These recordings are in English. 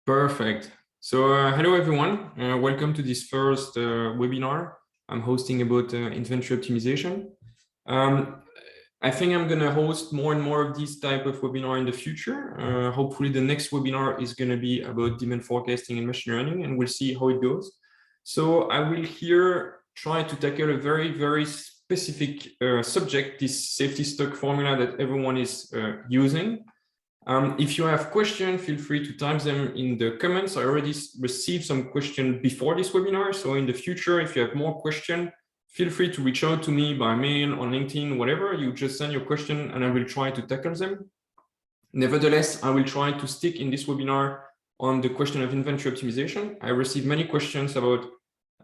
Perfect. So hello everyone, welcome to this first webinar I'm hosting about inventory optimization. I think I'm going to host more and more of these type of webinar in the future. Hopefully the next webinar is going to be about demand forecasting and machine learning, and we'll see how it goes. So I will here try to tackle a very specific subject, this safety stock formula that everyone is using. If you have questions, feel free to type them in the comments. I already received some questions before this webinar. So in the future, if you have more questions, feel free to reach out to me by mail, on LinkedIn, whatever. You just send your question and I will try to tackle them. Nevertheless, I will try to stick in this webinar on the question of inventory optimization. I received many questions about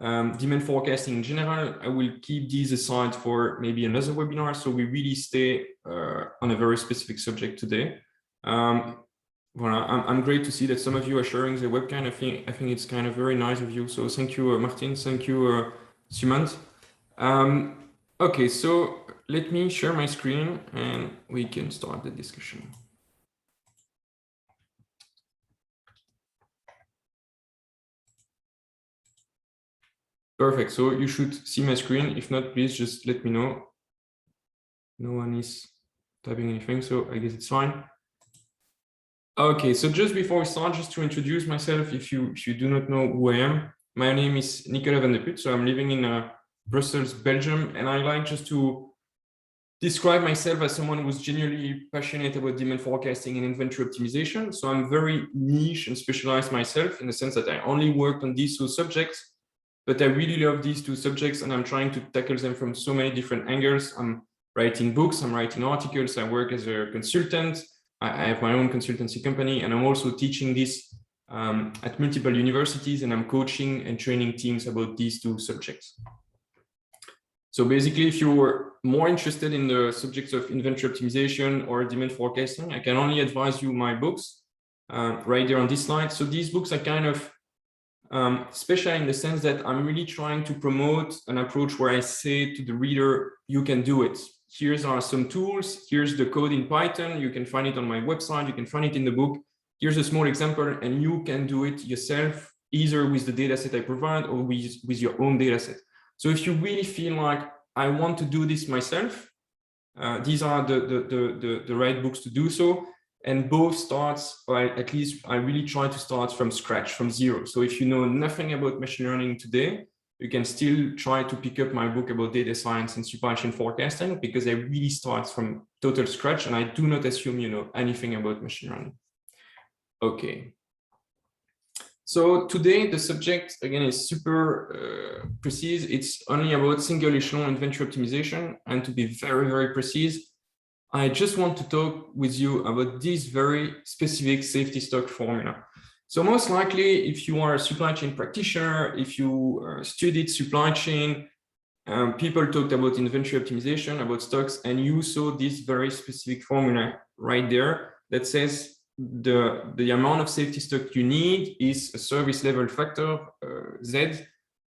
demand forecasting in general. I will keep these aside for maybe another webinar. So we really stay on a very specific subject today. Well, I'm great to see that some of you are sharing the webcam. I think it's kind of very nice of you. So thank you, Martin. Thank you, Sumant. Okay, so let me share my screen and we can start the discussion. Perfect. So you should see my screen. If not, please just let me know. No one is typing anything, so I guess it's fine. Okay, so just before we start, just to introduce myself, if you do not know who I am, my name is Nicolas Vandeput. So I'm living in Brussels, Belgium, and I like just to describe myself as someone who's genuinely passionate about demand forecasting and inventory optimization. So I'm very niche and specialized myself in the sense that I only worked on these two subjects, but I really love these two subjects and I'm trying to tackle them from so many different angles. I'm writing books, I'm writing articles, I work as a consultant. I have my own consultancy company, and I'm also teaching this at multiple universities, and I'm coaching and training teams about these two subjects. So basically, if you're more interested in the subjects of inventory optimization or demand forecasting, I can only advise you my books right there on this slide. So these books are kind of special in the sense that I'm really trying to promote an approach where I say to the reader, you can do it. Here's are some tools. Here's the code in Python. You can find it on my website. You can find it in the book. Here's a small example, and you can do it yourself, either with the data set I provide or with your own data set. So if you really feel like I want to do this myself, these are the right books to do so. And both starts by, at least I really try to start from scratch, from zero. So if you know nothing about machine learning today, you can still try to pick up my book about data science and supply chain forecasting, because I really start from total scratch and I do not assume you know anything about machine learning. Okay. So today the subject again is super precise. It's only about single echelon inventory optimization, and to be very precise, I just want to talk with you about this very specific safety stock formula. So most likely, if you are a supply chain practitioner, if you studied supply chain, people talked about inventory optimization, about stocks, and you saw this very specific formula right there that says the amount of safety stock you need is a service level factor, Z,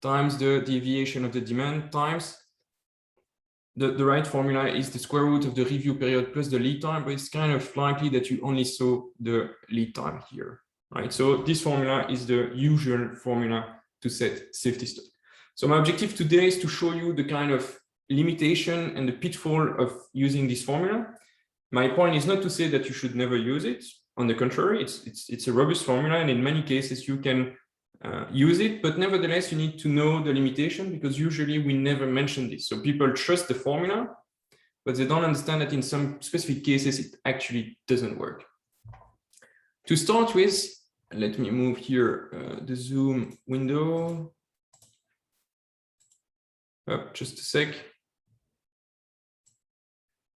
times the deviation of the demand times. The right formula is the square root of the review period plus the lead time, but it's kind of likely that you only saw the lead time here. Right, so this formula is the usual formula to set safety stock. So my objective today is to show you the kind of limitation and the pitfall of using this formula. My point is not to say that you should never use it. On the contrary, it's a robust formula, and in many cases you can use it, but nevertheless you need to know the limitation, because usually we never mention this. So people trust the formula, but they don't understand that in some specific cases it actually doesn't work. To start with, let me move here the Zoom window. Just a sec.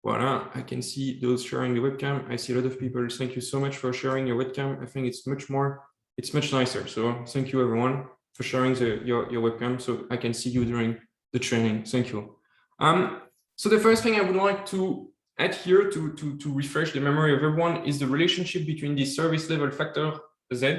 Voila, I can see those sharing the webcam. I see a lot of people. Thank you so much for sharing your webcam. I think it's much nicer. So thank you everyone for sharing your webcam so I can see you during the training. Thank you. So the first thing I would like to add here to refresh the memory of everyone is the relationship between the service level factor Z,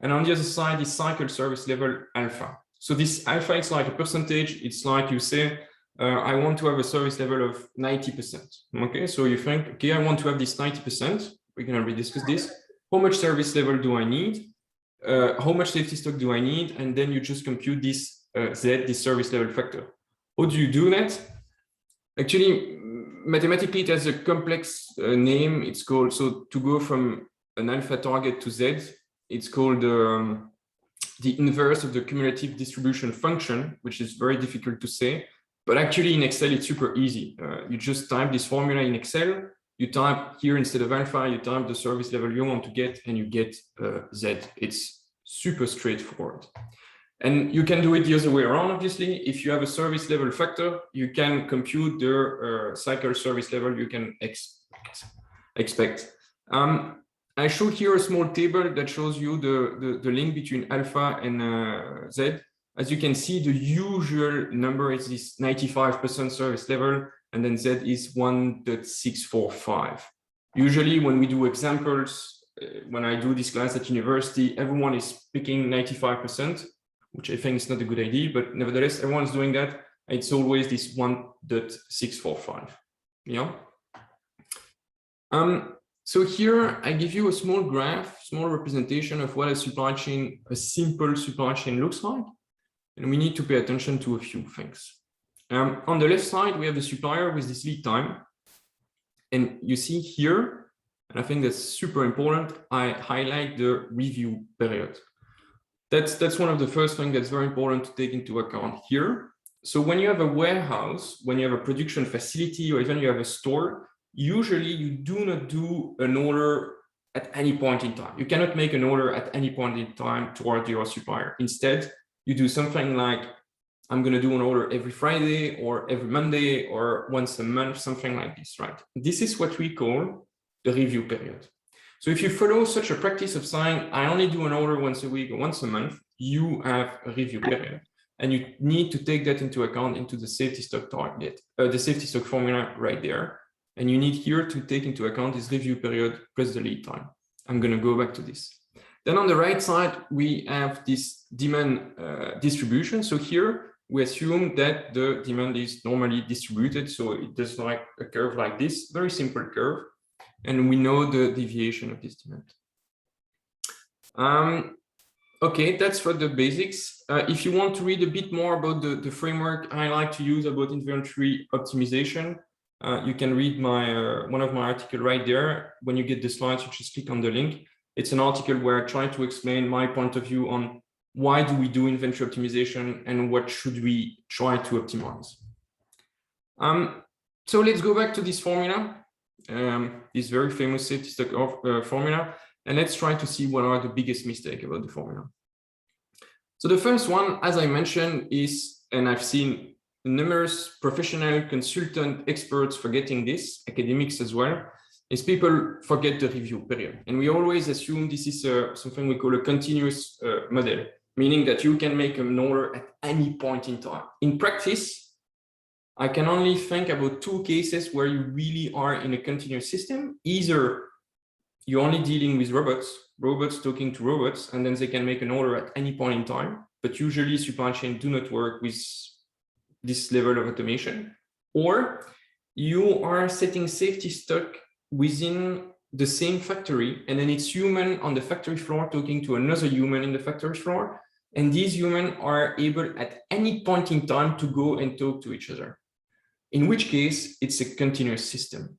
and on the other side is cycle service level alpha. So this alpha is like a percentage. It's like you say, I want to have a service level of 90%. Okay, so you think, okay, I want to have this 90%. We're going to rediscuss this. How much service level do I need? how much safety stock do I need? And then you just compute this Z, this service level factor. How do you do that? Actually, mathematically, it has a complex name. It's called, so to go from an alpha target to Z, it's called the inverse of the cumulative distribution function, which is very difficult to say. But actually in Excel, it's super easy. You just type this formula in Excel. You type here instead of alpha, you type the service level you want to get, and you get Z. It's super straightforward. And you can do it the other way around, obviously. If you have a service level factor, you can compute the cycle service level you can expect. I showed here a small table that shows you the link between alpha and Z. As you can see, the usual number is this 95% service level, and then Z is 1.645. Usually when we do examples, when I do this class at university, everyone is picking 95%, which I think is not a good idea, but nevertheless, everyone's doing that. It's always this 1.645, yeah? So here I give you a small graph, small representation of what a supply chain, a simple supply chain looks like. And we need to pay attention to a few things. On the left side, we have the supplier with this lead time. And you see here, and I think that's super important, I highlight the review period. That's one of the first things that's very important to take into account here. So when you have a warehouse, when you have a production facility, or even you have a store, usually you do not do an order at any point in time. You cannot make an order at any point in time toward your supplier. Instead, you do something like, I'm going to do an order every Friday or every Monday or once a month, something like this, right? This is what we call the review period. So if you follow such a practice of saying, I only do an order once a week or once a month, you have a review period. And you need to take that into account into the safety stock target, the safety stock formula right there. And you need here to take into account this review period plus the lead time. I'm going to go back to this. Then on the right side, we have this demand distribution. So here we assume that the demand is normally distributed. So it does like a curve like this, very simple curve. And we know the deviation of this demand. Okay, that's for the basics. If you want to read a bit more about the framework I like to use about inventory optimization, you can read my one of my articles right there. When you get the slides, you just click on the link. It's an article where I try to explain my point of view on why do we do inventory optimization and what should we try to optimize. So let's go back to this formula, this very famous safety stock formula, and let's try to see what are the biggest mistakes about the formula. So the first one, as I mentioned, is, and I've seen numerous professional consultant experts forgetting this, academics as well, is people forget the review period. And we always assume this is something we call a continuous model, meaning that you can make an order at any point in time. In practice, I can only think about two cases where you really are in a continuous system. Either you're only dealing with robots talking to robots, and then they can make an order at any point in time. But usually supply chain do not work with this level of automation. Or you are setting safety stock within the same factory, and then it's human on the factory floor talking to another human in the factory floor, and these humans are able at any point in time to go and talk to each other, in which case it's a continuous system.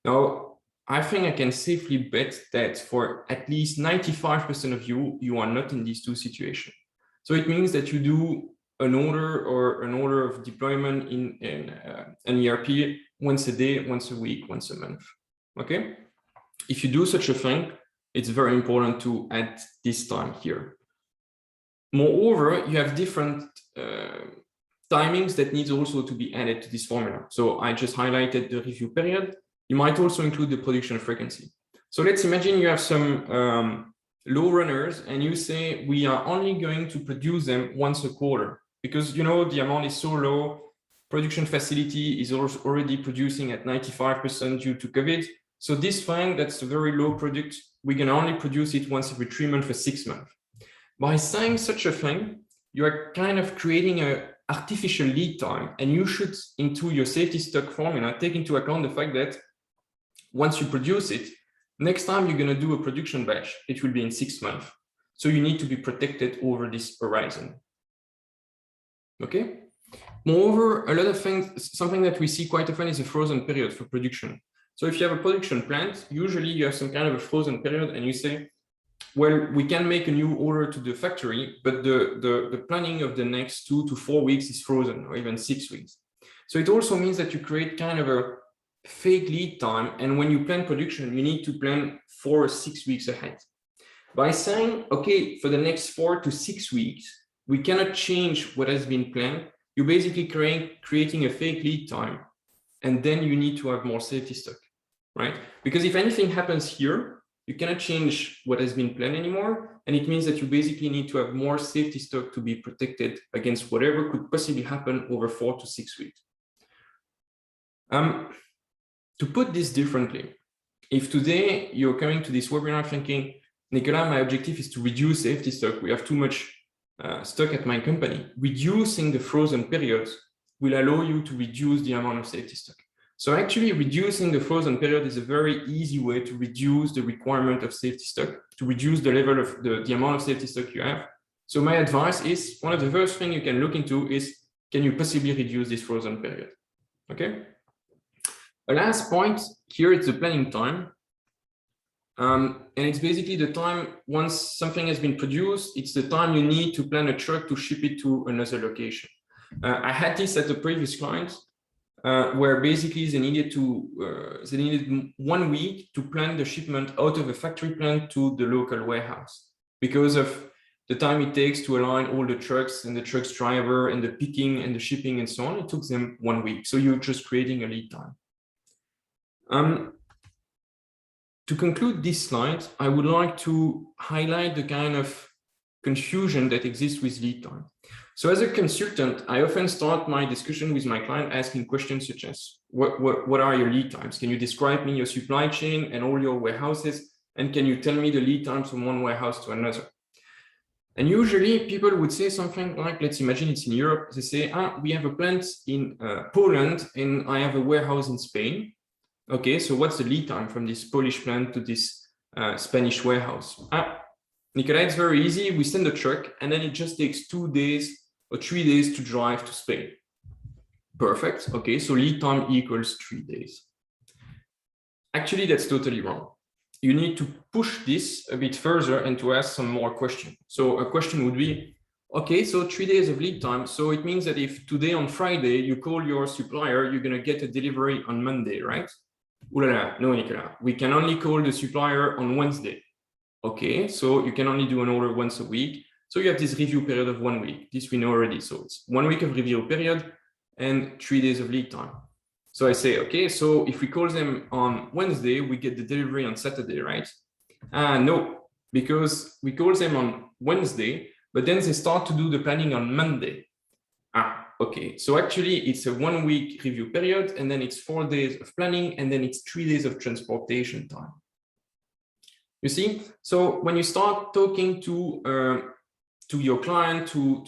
Now, I think I can safely bet that for at least 95% of you, you are not in these two situations. So it means that you do an order or an order of deployment in an ERP once a day, once a week, once a month. Okay, if you do such a thing, it's very important to add this time here. Moreover, you have different timings that needs also to be added to this formula. So I just highlighted the review period. You might also include the production frequency. So let's imagine you have some low runners and you say, we are only going to produce them once a quarter because, you know, the amount is so low. Production facility is already producing at 95% due to COVID. So this thing, that's a very low product, we can only produce it once every 3 months for 6 months. By saying such a thing, you are kind of creating an artificial lead time, and you should, into your safety stock formula, take into account the fact that once you produce it, next time you're going to do a production batch, it will be in 6 months. So you need to be protected over this horizon. Okay. Moreover, a lot of things, something that we see quite often is a frozen period for production. So if you have a production plant, usually you have some kind of a frozen period and you say, well, we can make a new order to the factory, but the planning of the next 2 to 4 weeks is frozen, or even 6 weeks. So it also means that you create kind of a fake lead time. And when you plan production, you need to plan 4 or 6 weeks ahead. By saying, okay, for the next 4 to 6 weeks, we cannot change what has been planned, you're basically creating a fake lead time. And then you need to have more safety stock, right? Because if anything happens here, you cannot change what has been planned anymore. And it means that you basically need to have more safety stock to be protected against whatever could possibly happen over 4 to 6 weeks. To put this differently, if today you're coming to this webinar thinking, Nicolas, my objective is to reduce safety stock. We have too much stock at my company. Reducing the frozen periods will allow you to reduce the amount of safety stock. So actually reducing the frozen period is a very easy way to reduce the requirement of safety stock, to reduce the level of the amount of safety stock you have. So my advice is, one of the first things you can look into is, can you possibly reduce this frozen period? Okay. A last point here, it's the planning time. And it's basically the time once something has been produced, it's the time you need to plan a truck to ship it to another location. I had this at the previous client where basically they needed 1 week to plan the shipment out of a factory plant to the local warehouse because of the time it takes to align all the trucks and the truck's driver and the picking and the shipping and so on. It took them 1 week. So you're just creating a lead time. To conclude this slide, I would like to highlight the kind of confusion that exists with lead time. So as a consultant, I often start my discussion with my client asking questions such as, what are your lead times? Can you describe me your supply chain and all your warehouses? And can you tell me the lead times from one warehouse to another? And usually people would say something like, let's imagine it's in Europe. They say, we have a plant in Poland and I have a warehouse in Spain. Okay, so what's the lead time from this Polish plant to this Spanish warehouse? Nicolas, it's very easy. We send a truck and then it just takes 2 days or 3 days to drive to Spain. Perfect. Okay, so lead time equals 3 days. Actually, that's totally wrong. You need to push this a bit further and to ask some more questions. So a question would be, okay, so 3 days of lead time. So it means that if today on Friday you call your supplier, you're going to get a delivery on Monday, right? Ooh la la, no, Nicolas, we can only call the supplier on Wednesday. Okay, so you can only do an order once a week. So you have this review period of 1 week. This we know already. So it's 1 week of review period and 3 days of lead time. So I say, okay, so if we call them on Wednesday, we get the delivery on Saturday, right? No, because we call them on Wednesday, but then they start to do the planning on Monday. Okay, so actually it's a 1 week review period, and then it's 4 days of planning, and then it's 3 days of transportation time. You see, so when you start talking to your client, to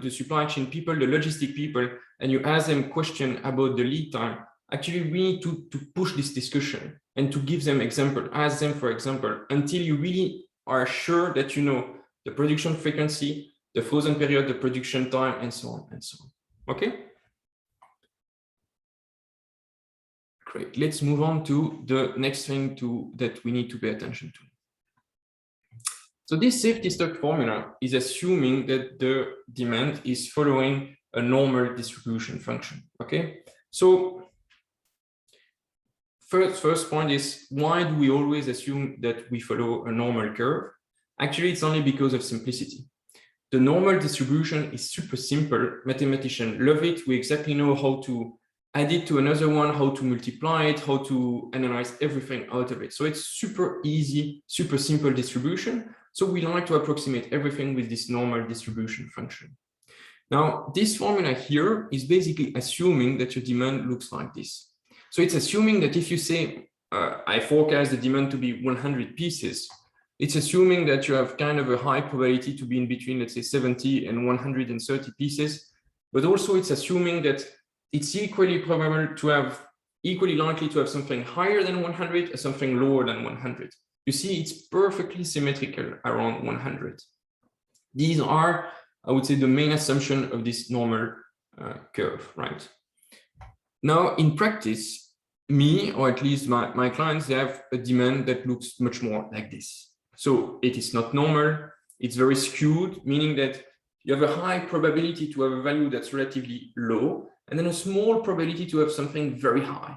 the supply chain people, the logistic people, and you ask them question about the lead time, actually we need to push this discussion and to give them example, ask them for example, until you really are sure that you know the production frequency, the frozen period, the production time, and so on and so on. Okay. Great. Let's move on to the next thing that we need to pay attention to. So this safety stock formula is assuming that the demand is following a normal distribution function. Okay. So first point is, why do we always assume that we follow a normal curve? Actually, it's only because of simplicity. The normal distribution is super simple. Mathematicians love it. We exactly know how to add it to another one, how to multiply it, how to analyze everything out of it. So it's super easy, super simple distribution. So we like to approximate everything with this normal distribution function. Now, this formula here is basically assuming that your demand looks like this. So it's assuming that if you say, I forecast the demand to be 100 pieces, it's assuming that you have kind of a high probability to be in between, let's say 70 and 130 pieces, but also it's assuming that it's equally probable to have, equally likely to have something higher than 100 or something lower than 100. you see it's perfectly symmetrical around 100. These are, I would say, the main assumption of this normal curve, right? Now, in practice, me, or at least my clients, they have a demand that looks much more like this. So it is not normal, it's very skewed, meaning that you have a high probability to have a value that's relatively low, and then a small probability to have something very high,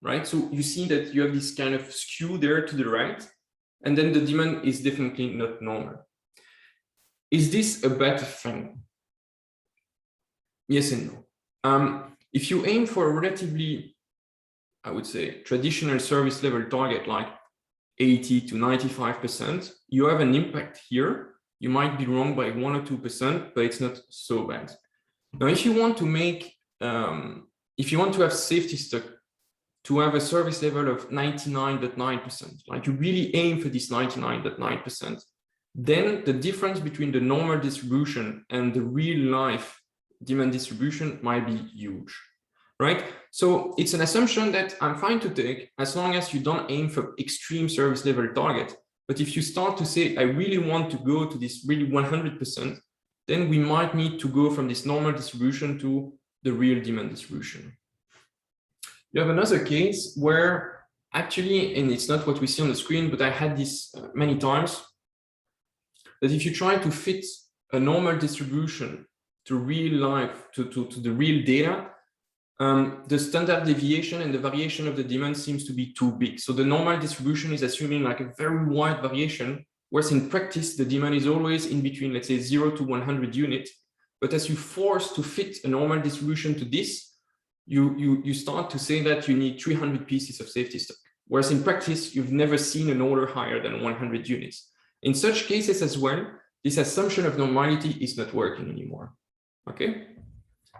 right? So you see that you have this kind of skew there to the right, and then the demand is definitely not normal. Is this a bad thing? Yes and no. If you aim for a relatively, I would say, traditional service level target like 80 to 95%, you have an impact here. You might be wrong by 1 or 2%, but it's not so bad. Now, if you want to make, if you want to have safety stock to have a service level of 99.9%, like you really aim for this 99.9%, then the difference between the normal distribution and the real life demand distribution might be huge, right? So it's an assumption that I'm fine to take as long as you don't aim for extreme service level target. But if you start to say, I really want to go to this really 100%, then we might need to go from this normal distribution to the real demand distribution. You have another case where actually, and it's not what we see on the screen, but I had this many times, that if you try to fit a normal distribution to real life, to the real data, the standard deviation and the variation of the demand seems to be too big. So the normal distribution is assuming like a very wide variation, whereas in practice, the demand is always in between, let's say 0 to 100 units. But as you force to fit a normal distribution to this, you start to say that you need 300 pieces of safety stock. Whereas in practice, you've never seen an order higher than 100 units. In such cases as well, this assumption of normality is not working anymore. Okay,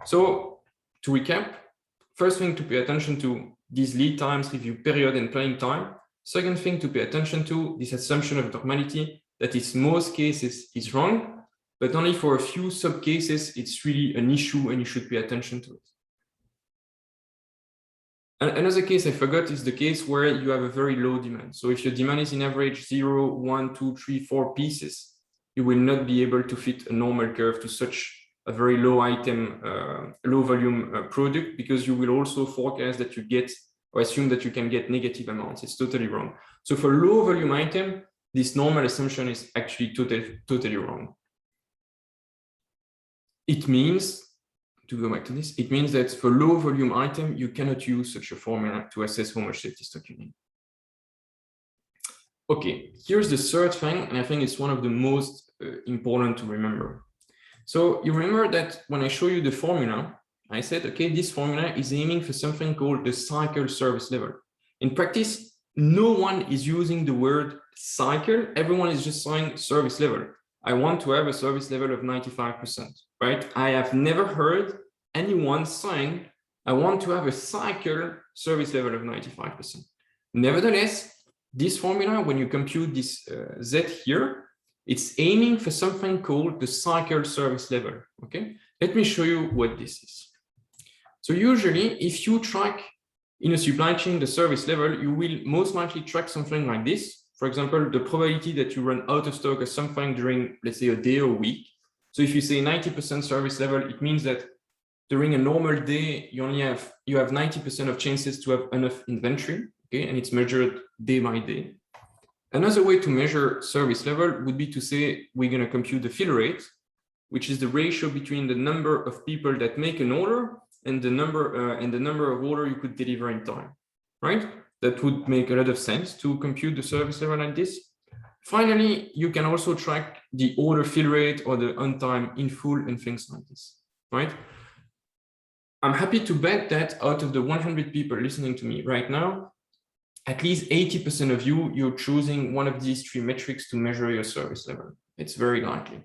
so to recap, first thing to pay attention to these lead times, review period, and planning time. Second thing to pay attention to, this assumption of normality that in most cases is wrong, but only for a few sub cases, it's really an issue and you should pay attention to it. Another case I forgot is the case where you have a very low demand. So if your demand is in average 0, 1, 2, 3, 4 pieces, you will not be able to fit a normal curve to such a very low item, low volume product, because you will also forecast that you get or assume that you can get negative amounts. It's totally wrong. So for low volume item, this normal assumption is actually totally wrong. It means, to go back to this, it means that for low volume item, you cannot use such a formula to assess how much safety stock you need. Okay, here's the third thing, and I think it's one of the most important to remember. So you remember that when I show you the formula, I said, okay, this formula is aiming for something called the cycle service level. In practice, no one is using the word cycle. Everyone is just saying service level. I want to have a service level of 95%, right? I have never heard anyone saying, I want to have a cycle service level of 95%. Nevertheless, this formula, when you compute this Z here, it's aiming for something called the cycle service level, okay? Let me show you what this is. So usually, if you track in a supply chain the service level, you will most likely track something like this. For example, the probability that you run out of stock or something during, let's say, a day or a week. So if you say 90% service level, it means that during a normal day, you have 90% of chances to have enough inventory, okay? And it's measured day by day. Another way to measure service level would be to say we're going to compute the fill rate, which is the ratio between the number of people that make an order and the number of orders you could deliver in time, right? That would make a lot of sense to compute the service level like this. Finally, you can also track the order fill rate or the on time in full and things like this, right? I'm happy to bet that out of the 100 people listening to me right now, at least 80% of you're choosing one of these three metrics to measure your service level. It's very likely.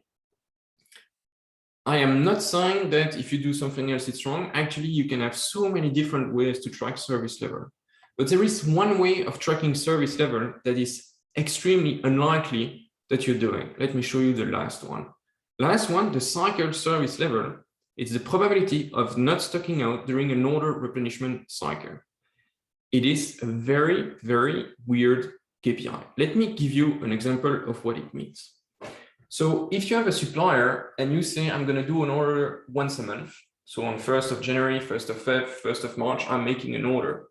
I am not saying that if you do something else, it's wrong. Actually, you can have so many different ways to track service level. But there is one way of tracking service level that is extremely unlikely that you're doing. Let me show you the last one. Last one, the cycle service level, is the probability of not stocking out during an order replenishment cycle. It is a very, very weird KPI. Let me give you an example of what it means. So if you have a supplier and you say, I'm going to do an order once a month, so on 1st of January, 1st of Feb, 1st of March, I'm making an order.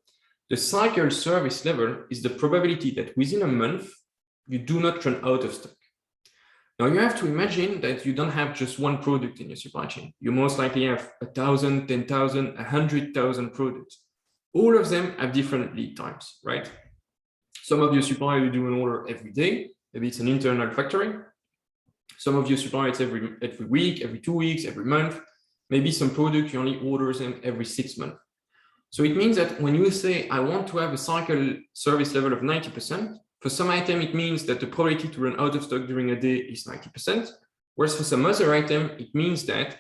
The cycle service level is the probability that within a month, you do not run out of stock. Now you have to imagine that you don't have just one product in your supply chain. You most likely have 1,000, 10,000, 100,000 products. All of them have different lead times, right? Some of your suppliers you do an order every day. Maybe it's an internal factory. Some of your suppliers every week, every 2 weeks, every month. Maybe some product you only order them every 6 months. So it means that when you say, I want to have a cycle service level of 90%, for some item, it means that the probability to run out of stock during a day is 90%. Whereas for some other item, it means that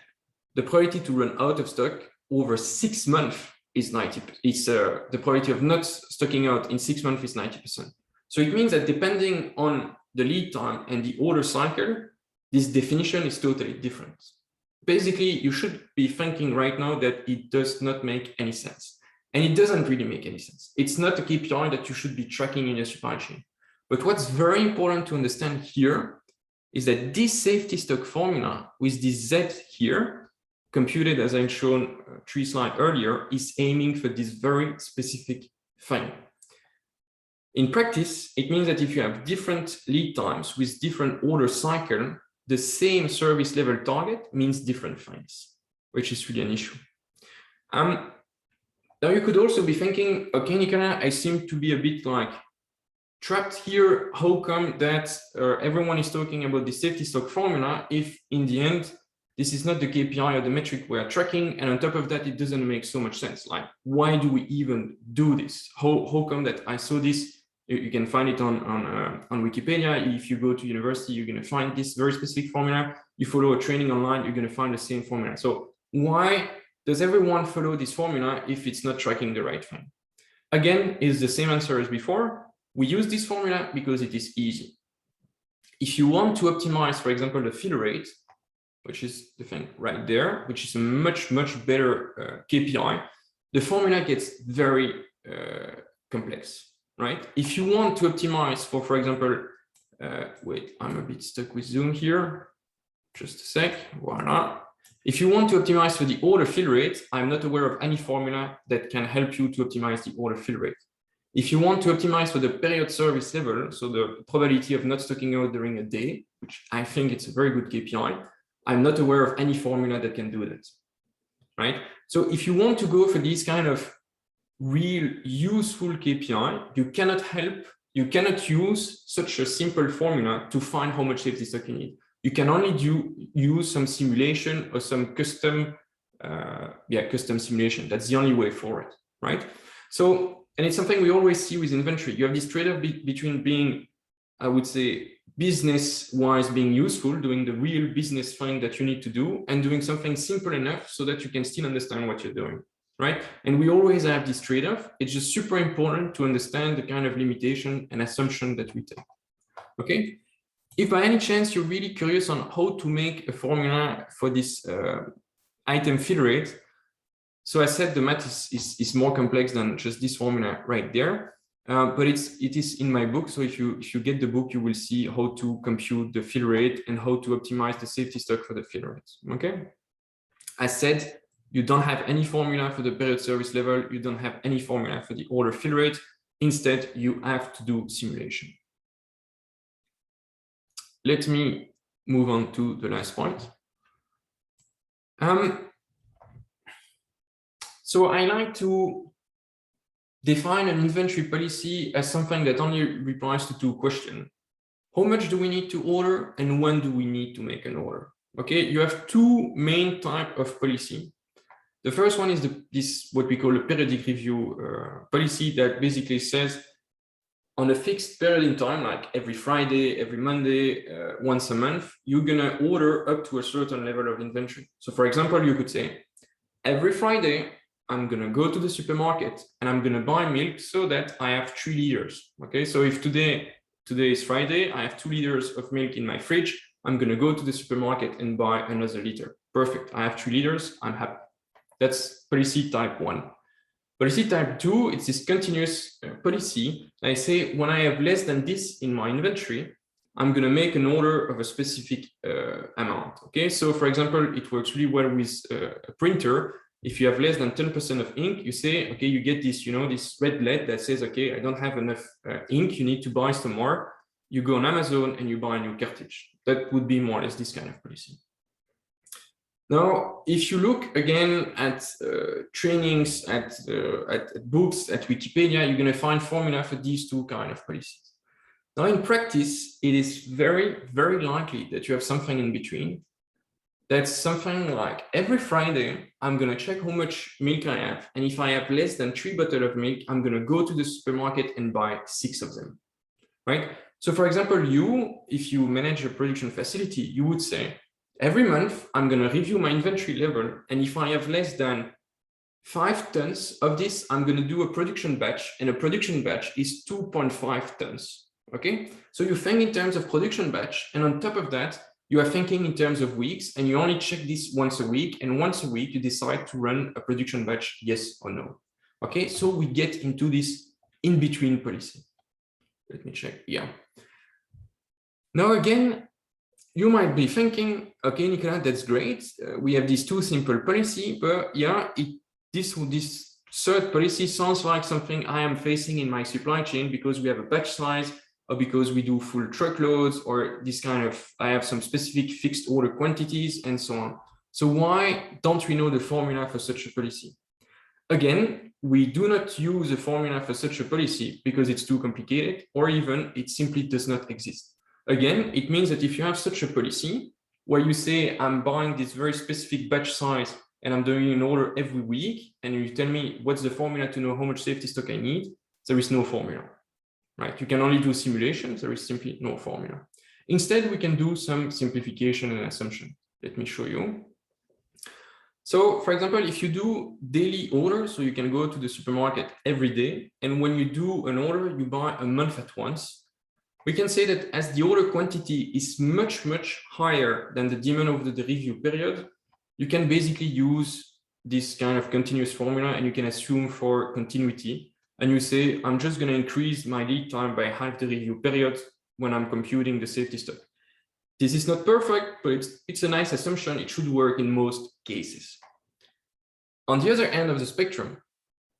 the probability to run out of stock over 6 months is 90%. It's the probability of not stocking out in 6 months is 90%. So it means that depending on the lead time and the order cycle, this definition is totally different. Basically, you should be thinking right now that it does not make any sense. And it doesn't really make any sense. It's not a KPI that you should be tracking in your supply chain. But what's very important to understand here is that this safety stock formula with this Z here, computed as I've shown 3 slides earlier, is aiming for this very specific thing. In practice, it means that if you have different lead times with different order cycle, the same service level target means different things, which is really an issue. Now you could also be thinking, okay, Nicolas, I seem to be a bit like trapped here. How come that everyone is talking about the safety stock formula if in the end, this is not the KPI or the metric we are tracking, and on top of that, it doesn't make so much sense. Like, why do we even do this? How come that I saw this? You can find it on Wikipedia. If you go to university, you're going to find this very specific formula. You follow a training online, you're going to find the same formula. So why does everyone follow this formula if it's not tracking the right thing? Again, it's the same answer as before. We use this formula because it is easy. If you want to optimize, for example, the fill rate, which is the thing right there, which is a much, much better KPI, the formula gets very complex. Right? If you want to optimize for example, wait, I'm a bit stuck with Zoom here. Just a sec. Voila. If you want to optimize for the order fill rate, I'm not aware of any formula that can help you to optimize the order fill rate. If you want to optimize for the period service level, so the probability of not stocking out during a day, which I think it's a very good KPI, I'm not aware of any formula that can do that. Right? So if you want to go for these kind of real useful KPI, you cannot use such a simple formula to find how much safety stock you need. You can only use some simulation or some custom simulation. That's the only way for it, right? So, and it's something we always see with inventory. You have this trade-off between being, I would say, business-wise being useful, doing the real business thing that you need to do, and doing something simple enough so that you can still understand what you're doing. Right? And we always have this trade-off. It's just super important to understand the kind of limitation and assumption that we take. Okay? If by any chance you're really curious on how to make a formula for this item fill rate, so I said the math is more complex than just this formula right there, but it is in my book. So if you get the book, you will see how to compute the fill rate and how to optimize the safety stock for the fill rate. Okay? I said, you don't have any formula for the period service level. You don't have any formula for the order fill rate. Instead, you have to do simulation. Let me move on to the last point. So I like to define an inventory policy as something that only replies to 2 questions. How much do we need to order and when do we need to make an order? Okay, you have 2 main types of policy. The first one is this what we call a periodic review policy that basically says on a fixed period in time, like every Friday, every Monday, once a month, you're going to order up to a certain level of inventory. So for example, you could say, every Friday, I'm going to go to the supermarket and I'm going to buy milk so that I have 3 liters. Okay, so if today is Friday, I have 2 liters of milk in my fridge, I'm going to go to the supermarket and buy another liter. Perfect. I have 3 liters. I'm happy. That's policy type 1. Policy type 2, it's this continuous policy. I say when I have less than this in my inventory, I'm going to make an order of a specific amount. Okay, so for example, it works really well with a printer. If you have less than 10% of ink, you say, okay, you get this, this red LED that says, okay, I don't have enough ink, you need to buy some more. You go on Amazon and you buy a new cartridge. That would be more or less this kind of policy. Now, if you look again at trainings, at books, at Wikipedia, you're going to find formula for these two kind of policies. Now, in practice, it is very, very likely that you have something in between. That's something like every Friday, I'm going to check how much milk I have. And if I have less than 3 bottles of milk, I'm going to go to the supermarket and buy 6 of them, right? So for example, if you manage a production facility, you would say, every month, I'm going to review my inventory level. And if I have less than 5 tons of this, I'm going to do a production batch. And a production batch is 2.5 tons. Okay, so you think in terms of production batch. And on top of that, you are thinking in terms of weeks. And you only check this once a week. And once a week, you decide to run a production batch, yes or no. Okay, so we get into this in-between policy. Let me check. Yeah. Now, again, you might be thinking, okay, Nicolas, that's great. We have these two simple policy, but yeah, this third policy sounds like something I am facing in my supply chain because we have a batch size or because we do full truckloads or this kind of, I have some specific fixed order quantities and so on. So why don't we know the formula for such a policy? Again, we do not use a formula for such a policy because it's too complicated or even it simply does not exist. Again, it means that if you have such a policy where you say, I'm buying this very specific batch size and I'm doing an order every week, and you tell me what's the formula to know how much safety stock I need, there is no formula, right? You can only do simulations, there is simply no formula. Instead, we can do some simplification and assumption. Let me show you. So for example, if you do daily orders, so you can go to the supermarket every day, and when you do an order, you buy a month at once. We can say that as the order quantity is much, much higher than the demand over the review period, you can basically use this kind of continuous formula and you can assume for continuity. And you say, I'm just going to increase my lead time by half the review period when I'm computing the safety stock. This is not perfect, but it's a nice assumption. It should work in most cases. On the other end of the spectrum,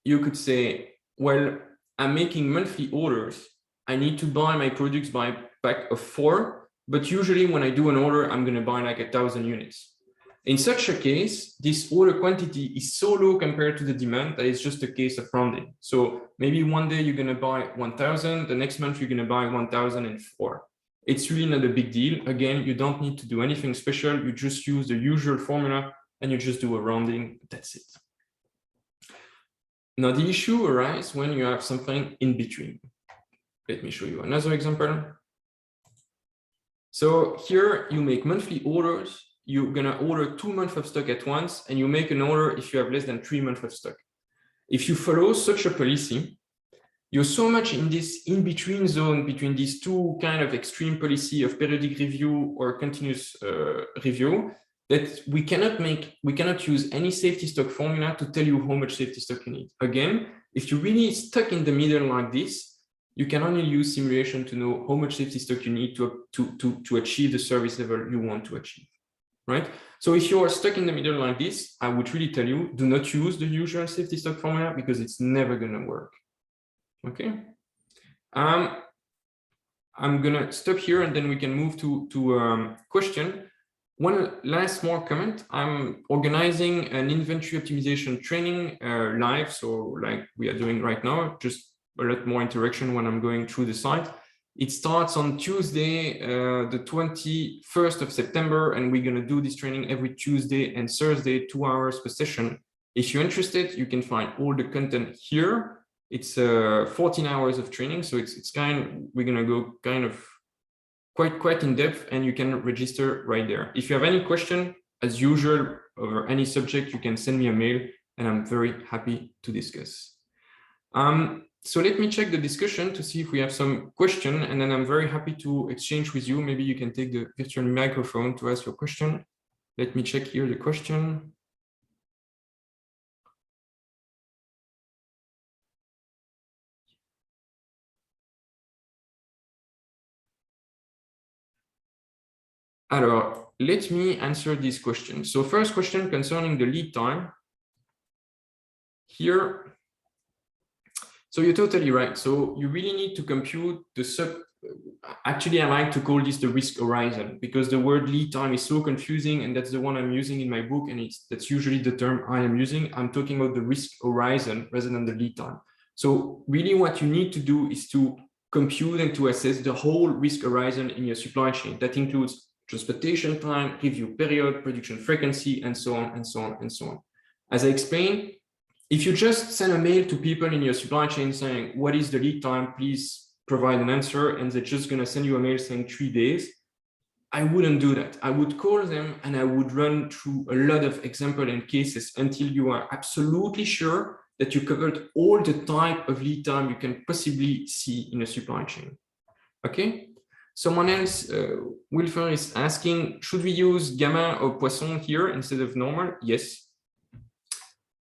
you could say, well, I'm making monthly orders. I need to buy my products by pack of 4, but usually when I do an order, I'm going to buy like 1,000 units. In such a case, this order quantity is so low compared to the demand that it's just a case of rounding. So maybe one day you're going to buy 1,000, the next month you're going to buy 1,004. It's really not a big deal. Again, you don't need to do anything special. You just use the usual formula and you just do a rounding. That's it. Now the issue arises when you have something in between. Let me show you another example. So here you make monthly orders. You're going to order 2 months of stock at once, and you make an order if you have less than 3 months of stock. If you follow such a policy, you're so much in this in-between zone between these two kind of extreme policy of periodic review or continuous review that we cannot use any safety stock formula to tell you how much safety stock you need. Again, if you're really stuck in the middle like this, you can only use simulation to know how much safety stock you need to achieve the service level you want to achieve, right? So if you are stuck in the middle like this, I would really tell you, do not use the usual safety stock formula because it's never going to work, okay? I'm going to stop here and then we can move to question. One last more comment. I'm organizing an inventory optimization training live, so like we are doing right now, just a lot more interaction when I'm going through the site. It starts on Tuesday, the 21st of September, and we're going to do this training every Tuesday and Thursday, 2 hours per session. If you're interested, you can find all the content here. It's 14 hours of training, so we're going to go kind of quite in depth, and you can register right there. If you have any question, as usual, over any subject, you can send me a mail, and I'm very happy to discuss. So let me check the discussion to see if we have some question, and then I'm very happy to exchange with you. Maybe you can take the virtual microphone to ask your question. Let me check here the question. Alors, let me answer this question. So first question concerning the lead time. Here, so you're totally right. So you really need to compute the actually, I like to call this the risk horizon because the word lead time is so confusing, and that's the one I'm using in my book, and that's usually the term I am using. I'm talking about the risk horizon rather than the lead time. So really what you need to do is to compute and to assess the whole risk horizon in your supply chain. That includes transportation time, review period, production frequency, and so on and so on and so on. As I explained, if you just send a mail to people in your supply chain saying, what is the lead time, please provide an answer, and they're just going to send you a mail saying 3 days, I wouldn't do that. I would call them and I would run through a lot of examples and cases until you are absolutely sure that you covered all the type of lead time you can possibly see in a supply chain. Okay. Someone else, Wilfer, is asking, should we use gamma or Poisson here instead of normal? Yes.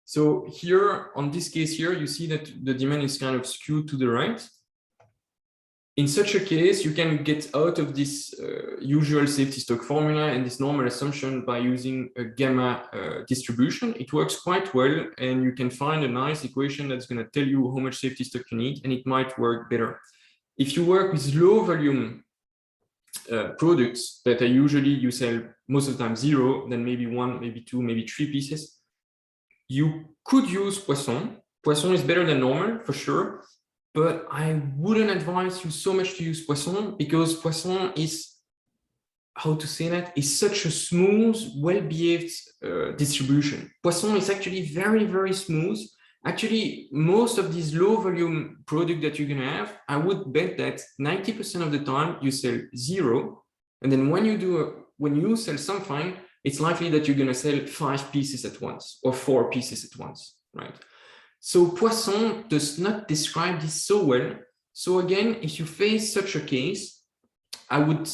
So here, on this case here, you see that the demand is kind of skewed to the right. In such a case, you can get out of this usual safety stock formula and this normal assumption by using a gamma distribution. It works quite well, and you can find a nice equation that's going to tell you how much safety stock you need, and it might work better. If you work with low volume products that are usually you sell most of the time 0, then maybe 1, maybe 2, maybe 3 pieces, you could use Poisson. Poisson is better than normal for sure, but I wouldn't advise you so much to use Poisson because Poisson is, how to say that, is such a smooth, well-behaved distribution. Poisson is actually very, very smooth. Actually, most of these low volume products that you're going to have, I would bet that 90% of the time you sell 0. And then when you sell something, it's likely that you're going to sell 5 pieces at once or 4 pieces at once, right? So Poisson does not describe this so well. So again, if you face such a case, I would,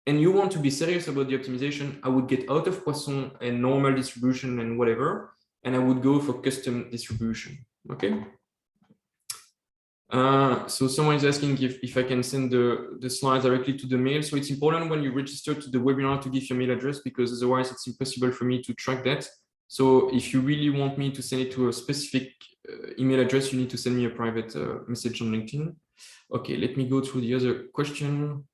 and you want to be serious about the optimization, I would get out of Poisson and normal distribution and whatever, and I would go for custom distribution, okay? So someone is asking if I can send the slides directly to the mail. So it's important when you register to the webinar to give your mail address, because otherwise it's impossible for me to track that. So if you really want me to send it to a specific email address, you need to send me a private message on LinkedIn. Okay, let me go through the other question.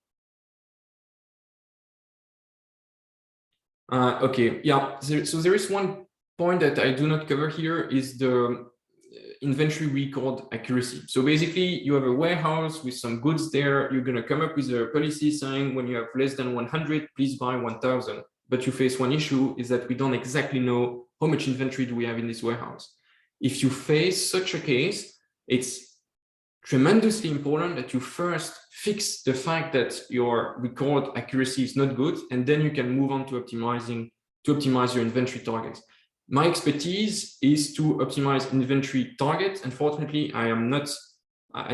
Okay, yeah, so there is one point that I do not cover here is the inventory record accuracy. So basically you have a warehouse with some goods there. You're going to come up with a policy saying when you have less than 100, please buy 1,000. But you face one issue is that we don't exactly know how much inventory do we have in this warehouse. If you face such a case, it's tremendously important that you first fix the fact that your record accuracy is not good, and then you can move on to optimize your inventory targets. My expertise is to optimize inventory targets. Unfortunately, I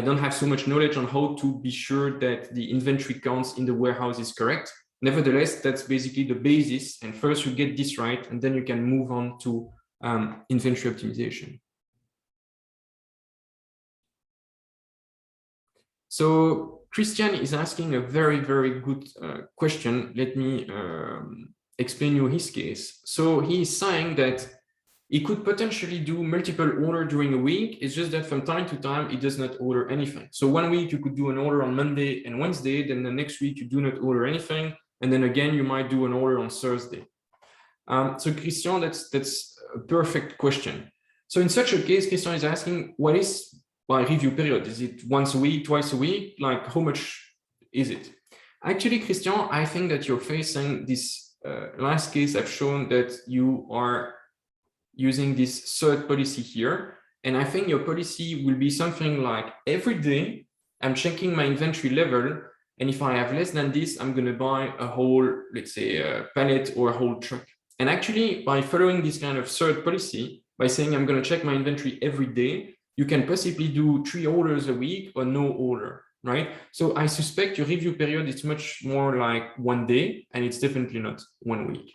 don't have so much knowledge on how to be sure that the inventory counts in the warehouse is correct. Nevertheless, that's basically the basis. And first you get this right, and then you can move on to inventory optimization. So Christian is asking a very, very good question. Let me explain you his case. So he is saying that he could potentially do multiple orders during a week. It's just that from time to time, he does not order anything. So 1 week you could do an order on Monday and Wednesday, then the next week you do not order anything. And then again, you might do an order on Thursday. So Christian, that's a perfect question. So in such a case, Christian is asking, what is my review period? Is it once a week, twice a week? Like how much is it? Actually, Christian, I think that you're facing this last case. I've shown that you are using this third policy here. And I think your policy will be something like every day I'm checking my inventory level. And if I have less than this, I'm going to buy a whole, let's say, a pallet or a whole truck. And actually, by following this kind of third policy, by saying I'm going to check my inventory every day, you can possibly do 3 orders a week or no order, right? So I suspect your review period is much more like 1 day, and it's definitely not 1 week.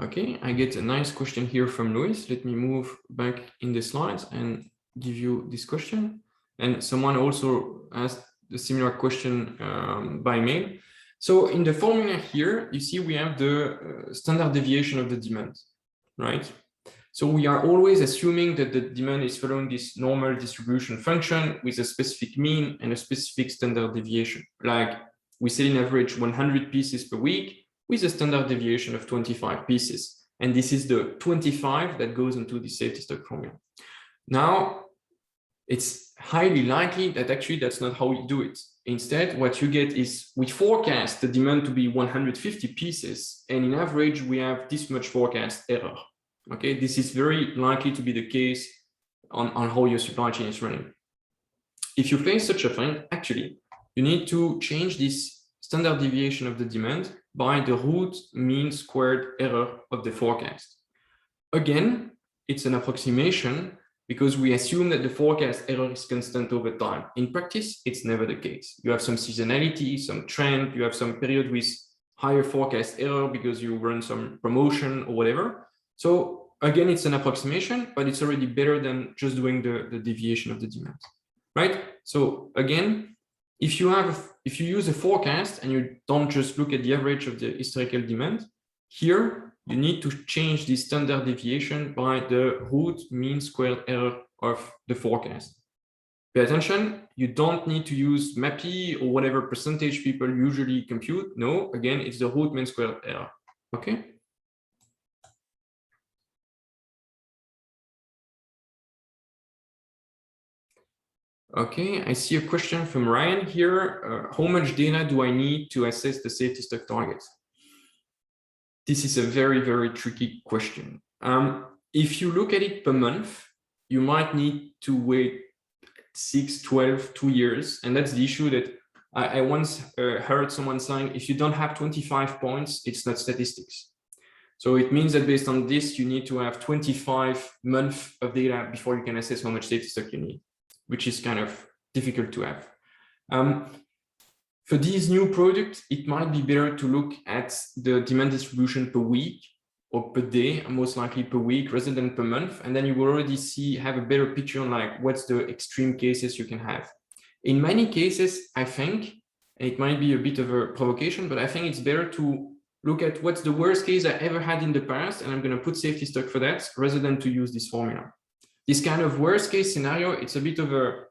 Okay, I get a nice question here from Luis. Let me move back in the slides and give you this question. And someone also asked a similar question by mail. So in the formula here, you see we have the standard deviation of the demand, right? So we are always assuming that the demand is following this normal distribution function with a specific mean and a specific standard deviation. Like we sell in average 100 pieces per week with a standard deviation of 25 pieces. And this is the 25 that goes into the safety stock formula. Now, it's highly likely that actually that's not how we do it. Instead, what you get is we forecast the demand to be 150 pieces, and in average, we have this much forecast error. Okay, this is very likely to be the case on how your supply chain is running. If you face such a thing, actually, you need to change this standard deviation of the demand by the root mean squared error of the forecast. Again, it's an approximation because we assume that the forecast error is constant over time. In practice, it's never the case. You have some seasonality, some trend, you have some period with higher forecast error because you run some promotion or whatever. So again, it's an approximation, but it's already better than just doing the deviation of the demand, right? So again, if you use a forecast and you don't just look at the average of the historical demand, here you need to change the standard deviation by the root mean squared error of the forecast. Pay attention, you don't need to use MAPI or whatever percentage people usually compute. No, again, it's the root mean squared error, okay? Okay, I see a question from Ryan here. How much data do I need to assess the safety stock targets? This is a very, very tricky question. If you look at it per month, you might need to wait 6, 12, 2 years. And that's the issue that I once heard someone saying, if you don't have 25 points, it's not statistics. So it means that based on this, you need to have 25 months of data before you can assess how much safety stock you need, which is kind of difficult to have. For these new products, it might be better to look at the demand distribution per week or per day, most likely per week rather than per month. And then you will already have a better picture on like what's the extreme cases you can have. In many cases, I think, and it might be a bit of a provocation, but I think it's better to look at what's the worst case I ever had in the past, and I'm going to put safety stock for that rather than to use this formula. This kind of worst case scenario, it's a bit of a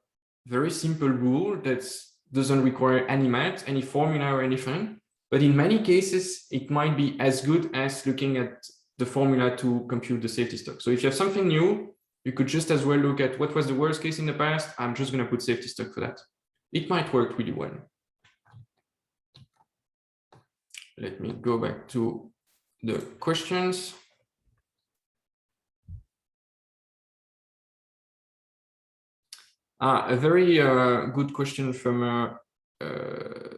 very simple rule that doesn't require any math, any formula or anything. But in many cases, it might be as good as looking at the formula to compute the safety stock. So if you have something new, you could just as well look at what was the worst case in the past. I'm just going to put safety stock for that. It might work really well. Let me go back to the questions. A very good question from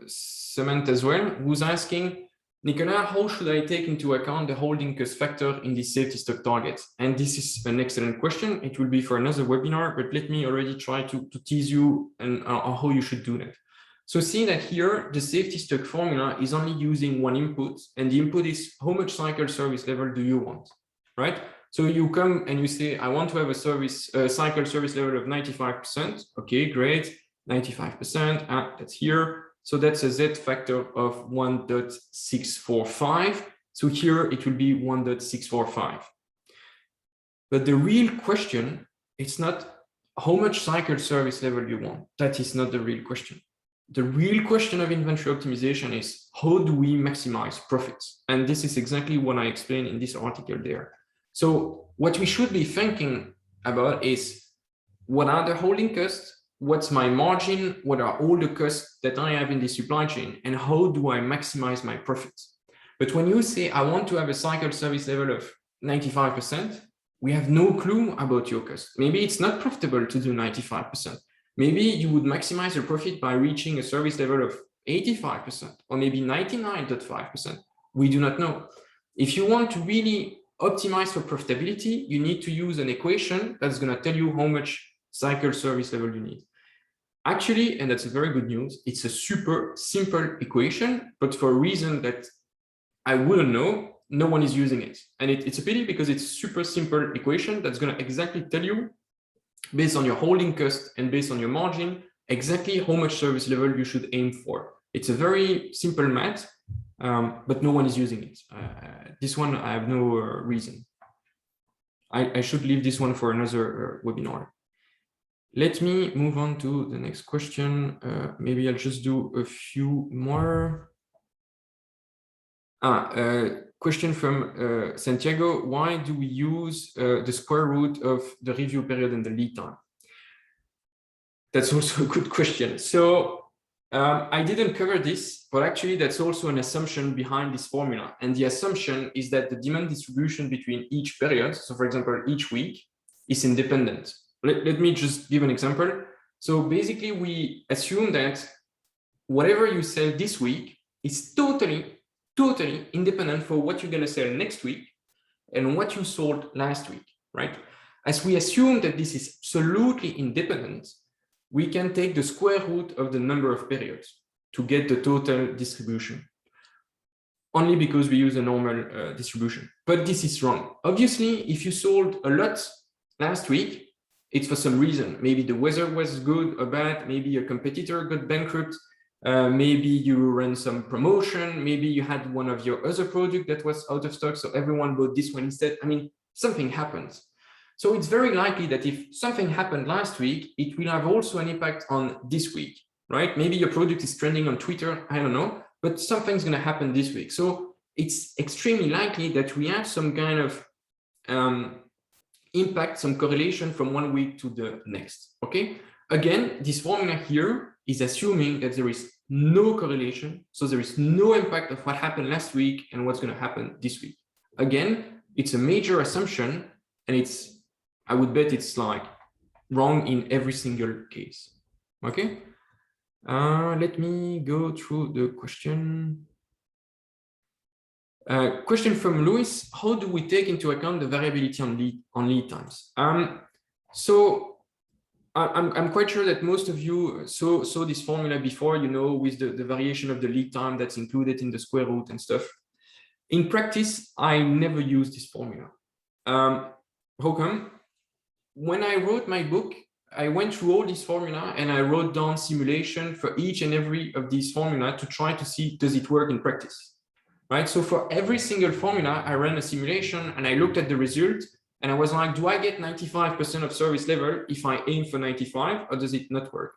Cement as well, who's asking, Nicolas, how should I take into account the holding cost factor in the safety stock target? And this is an excellent question. It will be for another webinar, but let me already try to tease you and how you should do that. So see that here, the safety stock formula is only using one input, and the input is how much cycle service level do you want, right? So you come and you say, I want to have a cycle service level of 95%. Okay, great, 95%, that's here. So that's a Z factor of 1.645. So here it will be 1.645. But the real question, it's not how much cycle service level you want. That is not the real question. The real question of inventory optimization is how do we maximize profits? And this is exactly what I explained in this article there. So what we should be thinking about is what are the holding costs? What's my margin? What are all the costs that I have in the supply chain? And how do I maximize my profits? But when you say, I want to have a cycle service level of 95%, we have no clue about your cost. Maybe it's not profitable to do 95%. Maybe you would maximize your profit by reaching a service level of 85% or maybe 99.5%. We do not know. If you want to really optimize for profitability, you need to use an equation that's going to tell you how much cycle service level you need. Actually, and that's a very good news, it's a super simple equation, but for a reason that I wouldn't know, no one is using it. And it's a pity because it's a super simple equation that's going to exactly tell you based on your holding cost and based on your margin, exactly how much service level you should aim for. It's a very simple math, but no one is using it. This one, I have no reason. I should leave this one for another webinar. Let me move on to the next question. Maybe I'll just do a few more. Question from Santiago. Why do we use the square root of the review period and the lead time? That's also a good question. So I didn't cover this, but actually that's also an assumption behind this formula. And the assumption is that the demand distribution between each period, so for example, each week, is independent. Let me just give an example. So basically we assume that whatever you sell this week is totally independent for what you're going to sell next week and what you sold last week, right? As we assume that this is absolutely independent, we can take the square root of the number of periods to get the total distribution, only because we use a normal distribution. But this is wrong. Obviously, if you sold a lot last week, it's for some reason. Maybe the weather was good or bad, maybe a competitor got bankrupt, maybe you ran some promotion, maybe you had one of your other product that was out of stock, so everyone bought this one instead. I mean, something happens. So it's very likely that if something happened last week, it will have also an impact on this week, right? Maybe your product is trending on Twitter, I don't know, but something's going to happen this week. So it's extremely likely that we have some kind of impact, some correlation from one week to the next, okay? Again, this formula here is assuming that there is no correlation, so there is no impact of what happened last week and what's going to happen this week. Again, it's a major assumption, and it's, I would bet it's like wrong in every single case. Okay. Let me go through the question. Question from Louis: how do we take into account the variability on lead times? So I'm quite sure that most of you saw this formula before, you know, with the variation of the lead time that's included in the square root and stuff. In practice, I never use this formula. How come? When I wrote my book, I went through all this formula and I wrote down simulation for each and every of these formula to try to see, does it work in practice, right? So for every single formula, I ran a simulation and I looked at the result and I was like, do I get 95% of service level if I aim for 95, or does it not work?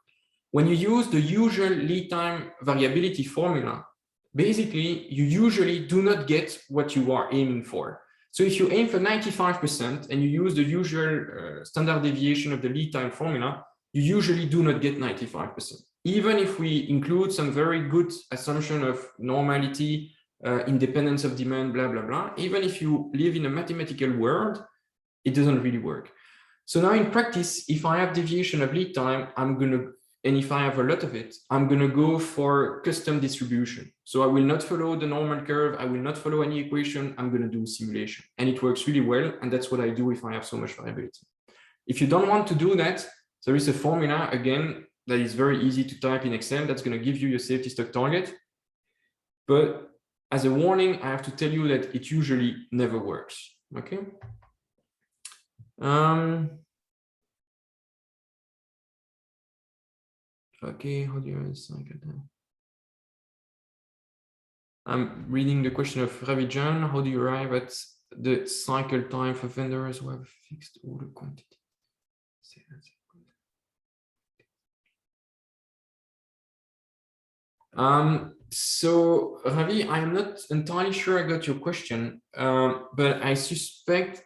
When you use the usual lead time variability formula, basically you usually do not get what you are aiming for. So if you aim for 95% and you use the usual standard deviation of the lead time formula, you usually do not get 95%. Even if we include some very good assumption of normality, independence of demand, blah, blah, blah, even if you live in a mathematical world, it doesn't really work. So now in practice, if I have deviation of lead time, and if I have a lot of it, I'm going to go for custom distribution. So I will not follow the normal curve. I will not follow any equation. I'm going to do simulation. And it works really well. And that's what I do if I have so much variability. If you don't want to do that, there is a formula, again, that is very easy to type in Excel. That's going to give you your safety stock target. But as a warning, I have to tell you that it usually never works. Okay. Okay, how do you cycle that? I'm reading the question of Ravi Jan. How do you arrive at the cycle time for vendors who have fixed order quantity? So Ravi, I'm not entirely sure I got your question, but I suspect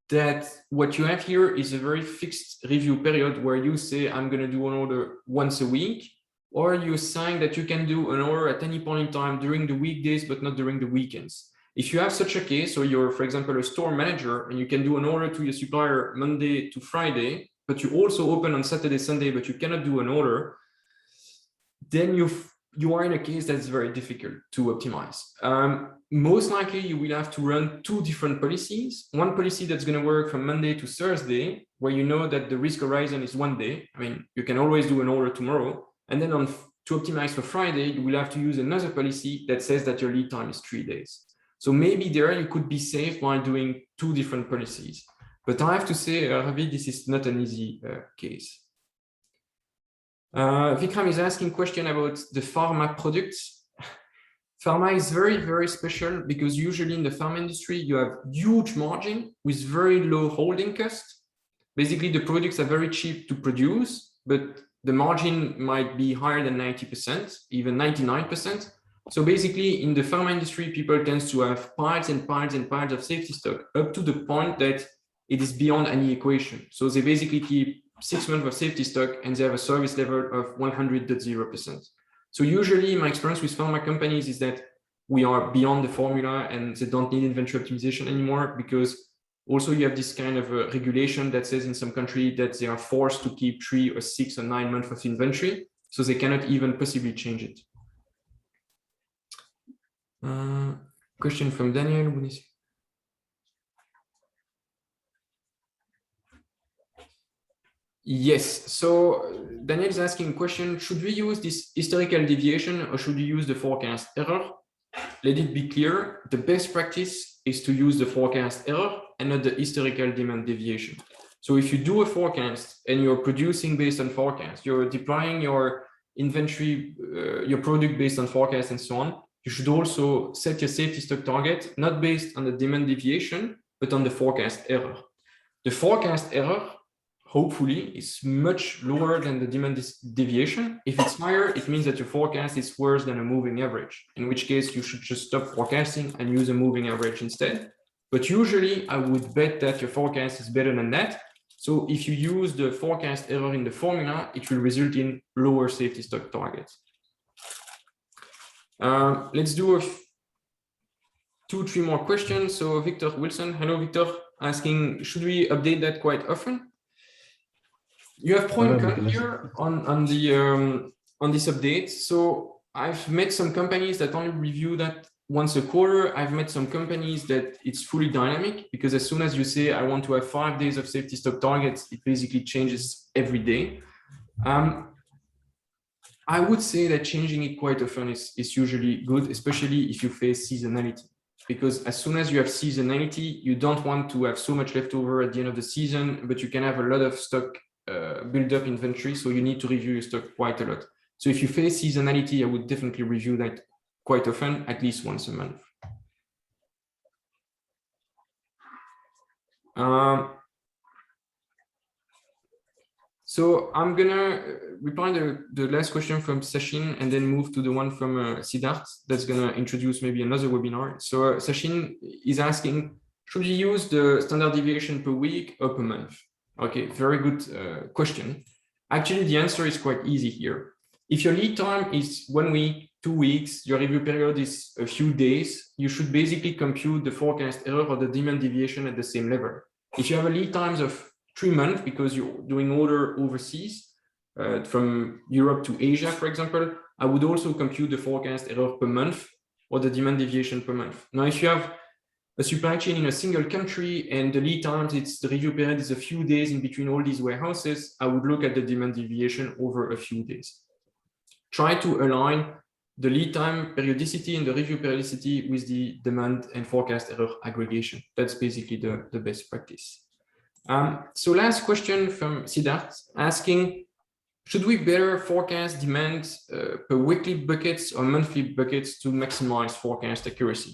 that what you have here is a very fixed review period where you say, I'm going to do an order once a week, or you're saying that you can do an order at any point in time during the weekdays, but not during the weekends. If you have such a case, or you're, for example, a store manager, and you can do an order to your supplier Monday to Friday, but you also open on Saturday, Sunday, but you cannot do an order, then you are in a case that's very difficult to optimize. Most likely, you will have to run two different policies. One policy that's going to work from Monday to Thursday, where you know that the risk horizon is 1 day. I mean, you can always do an order tomorrow. And then to optimize for Friday, you will have to use another policy that says that your lead time is 3 days. So maybe there you could be safe by doing two different policies. But I have to say, Ravi, this is not an easy case. Vikram is asking a question about the pharma products. Pharma is very, very special because usually in the pharma industry, you have huge margin with very low holding cost. Basically, the products are very cheap to produce, but the margin might be higher than 90%, even 99%. So basically, in the pharma industry, people tend to have piles and piles and piles of safety stock up to the point that it is beyond any equation. So they basically keep 6 months of safety stock and they have a service level of 100.0%. So usually my experience with pharma companies is that we are beyond the formula and they don't need inventory optimization anymore, because also you have this kind of a regulation that says in some country that they are forced to keep 3 or 6 or 9 months of inventory. So they cannot even possibly change it. Question from Daniel. Yes, so Daniel is asking a question, should we use this historical deviation or should we use the forecast error? Let it be clear, the best practice is to use the forecast error and not the historical demand deviation. So if you do a forecast and you're producing based on forecast, you're deploying your inventory, your product based on forecast and so on, you should also set your safety stock target, not based on the demand deviation, but on the forecast error. The forecast error, hopefully, is much lower than the demand deviation. If it's higher, it means that your forecast is worse than a moving average, in which case you should just stop forecasting and use a moving average instead. But usually I would bet that your forecast is better than that. So if you use the forecast error in the formula, it will result in lower safety stock targets. Let's do 2-3 more questions. So Victor Wilson, hello Victor, asking, should we update that quite often? You have pro and con here on this update. So I've met some companies that only review that once a quarter. I've met some companies that it's fully dynamic, because as soon as you say, I want to have 5 days of safety stock targets, it basically changes every day. I would say that changing it quite often is usually good, especially if you face seasonality. Because as soon as you have seasonality, you don't want to have so much leftover at the end of the season, but you can have a lot of stock build up inventory, so you need to review your stock quite a lot. So if you face seasonality, I would definitely review that quite often, at least once a month. So I'm gonna reply the last question from Sachin and then move to the one from Siddharth that's gonna introduce maybe another webinar. So Sachin is asking, should you use the standard deviation per week or per month? Okay, very good question. Actually, the answer is quite easy here. If your lead time is 1 week, 2 weeks, your review period is a few days, you should basically compute the forecast error or the demand deviation at the same level. If you have a lead times of 3 months because you're doing order overseas, from Europe to Asia, for example, I would also compute the forecast error per month or the demand deviation per month. Now, if you have a supply chain in a single country and the lead times, the review period is a few days in between all these warehouses, I would look at the demand deviation over a few days. Try to align the lead time periodicity and the review periodicity with the demand and forecast error aggregation. That's basically the best practice. So last question from Siddharth asking, should we better forecast demand per weekly buckets or monthly buckets to maximize forecast accuracy?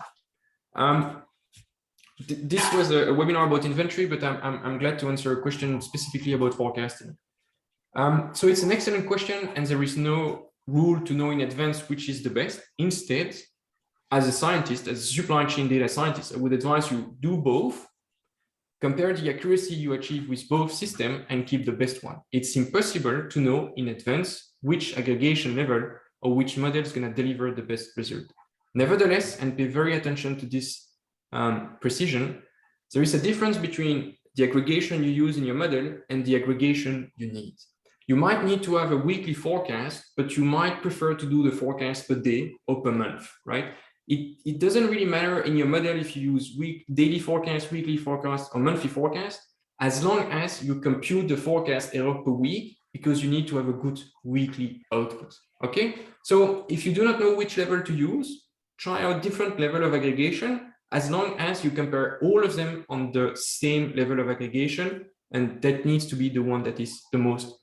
This was a webinar about inventory, but I'm glad to answer a question specifically about forecasting. So it's an excellent question, and there is no rule to know in advance which is the best. Instead, as a scientist, as a supply chain data scientist, I would advise you do both. Compare the accuracy you achieve with both systems and keep the best one. It's impossible to know in advance which aggregation level or which model is going to deliver the best result. Nevertheless, and pay very attention to this precision, there is a difference between the aggregation you use in your model and the aggregation you need. You might need to have a weekly forecast, but you might prefer to do the forecast per day or per month, right? It doesn't really matter in your model if you use daily forecast, weekly forecast, or monthly forecast, as long as you compute the forecast error per week, because you need to have a good weekly output, okay? So if you do not know which level to use, try out different level of aggregation as long as you compare all of them on the same level of aggregation, and that needs to be the one that is the most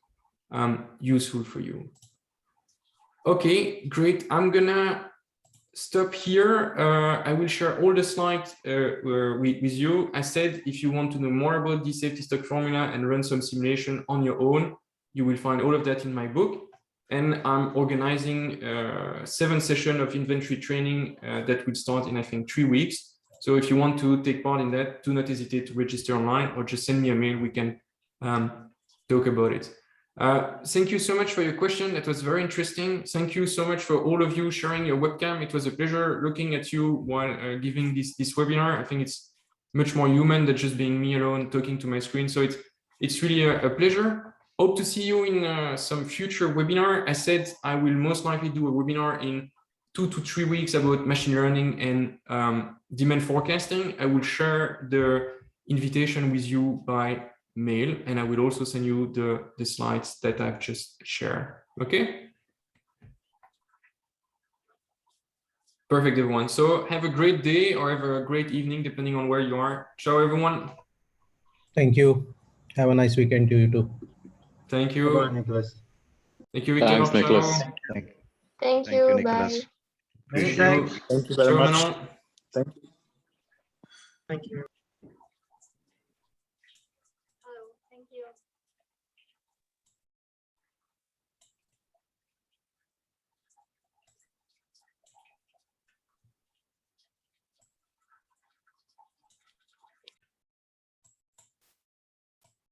useful for you. Okay, great. I'm gonna stop here. I will share all the slides with you. I said, if you want to know more about the safety stock formula and run some simulation on your own, you will find all of that in my book. And I'm organizing 7 sessions of inventory training that will start in, I think, 3 weeks. So if you want to take part in that, do not hesitate to register online or just send me a mail. We can talk about it. Thank you so much for your question. That was very interesting. Thank you so much for all of you sharing your webcam. It was a pleasure looking at you while giving this webinar. I think it's much more human than just being me alone talking to my screen. So it's really a pleasure. Hope to see you in some future webinar. I said I will most likely do a webinar in 2 to 3 weeks about machine learning and demand forecasting. I will share the invitation with you by mail, and I will also send you the slides that I've just shared. Okay? Perfect, everyone. So have a great day or have a great evening, depending on where you are. Ciao, everyone. Thank you. Have a nice weekend to you too. Thank you. Bye, Nicolas. Thank you, Victor. Thanks, Nicolas. Ciao. Thank you. Nicolas. Bye. Many Thank you. thanks. Thank you very Ciao, much. Manon. Thank you. Thank you.